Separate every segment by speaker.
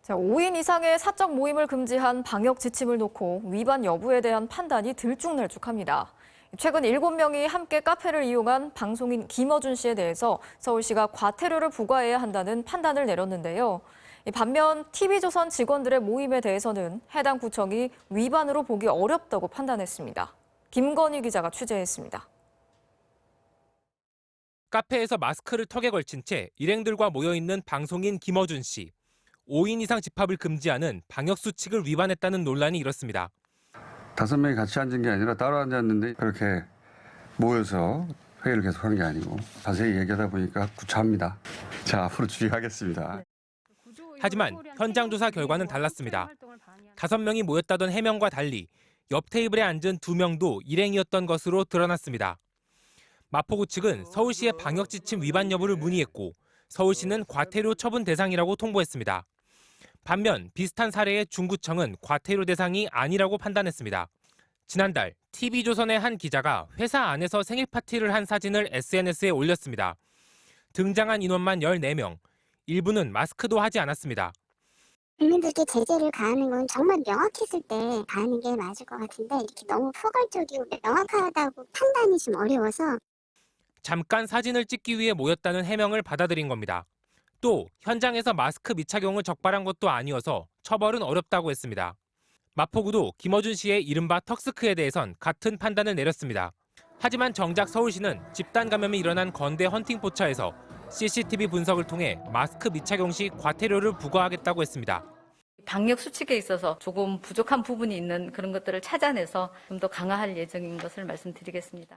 Speaker 1: 자, 5인 이상의 사적 모임을 금지한 방역 지침을 놓고 위반 여부에 대한 판단이 들쭉날쭉합니다. 최근 7명이 함께 카페를 이용한 방송인 김어준 씨에 대해서 서울시가 과태료를 부과해야 한다는 판단을 내렸는데요. 반면 TV조선 직원들의 모임에 대해서는 해당 구청이 위반으로 보기 어렵다고 판단했습니다. 김건희 기자가 취재했습니다.
Speaker 2: 카페에서 마스크를 턱에 걸친 채 일행들과 모여있는 방송인 김어준 씨. 5인 이상 집합을 금지하는 방역수칙을 위반했다는 논란이 일었습니다.
Speaker 3: 5명이 같이 앉은 게 아니라 따로 앉았는데 그렇게 모여서 회의를 계속한 게 아니고 자세히 얘기하다 보니까 구차합니다. 자, 앞으로 주의하겠습니다.
Speaker 2: 하지만 현장 조사 결과는 달랐습니다. 5명이 모였다던 해명과 달리 옆 테이블에 앉은 2명도 일행이었던 것으로 드러났습니다. 마포구 측은 서울시의 방역지침 위반 여부를 문의했고 서울시는 과태료 처분 대상이라고 통보했습니다. 반면 비슷한 사례의 중구청은 과태료 대상이 아니라고 판단했습니다. 지난달 TV조선의 한 기자가 회사 안에서 생일 파티를 한 사진을 SNS에 올렸습니다. 등장한 인원만 14명, 일부는 마스크도 하지 않았습니다.
Speaker 4: 국민들께 제재를 가하는 건 정말 명확했을 때 가하는 게 맞을 것 같은데 이렇게 너무 포괄적이고 명확하다고 판단이 좀 어려워서
Speaker 2: 잠깐 사진을 찍기 위해 모였다는 해명을 받아들인 겁니다. 또 현장에서 마스크 미착용을 적발한 것도 아니어서 처벌은 어렵다고 했습니다. 마포구도 김어준 씨의 이른바 턱스크에 대해선 같은 판단을 내렸습니다. 하지만 정작 서울시는 집단 감염이 일어난 건대 헌팅포차에서 CCTV 분석을 통해 마스크 미착용 시 과태료를 부과하겠다고 했습니다.
Speaker 5: 방역 수칙에 있어서 조금 부족한 부분이 있는 그런 것들을 찾아내서 좀 더 강화할 예정인 것을 말씀드리겠습니다.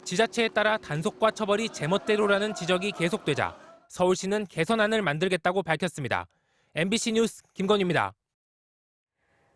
Speaker 2: 지자체에 따라 단속과 처벌이 제멋대로라는 지적이 계속되자 서울시는 개선안을 만들겠다고 밝혔습니다. MBC 뉴스 김건희입니다.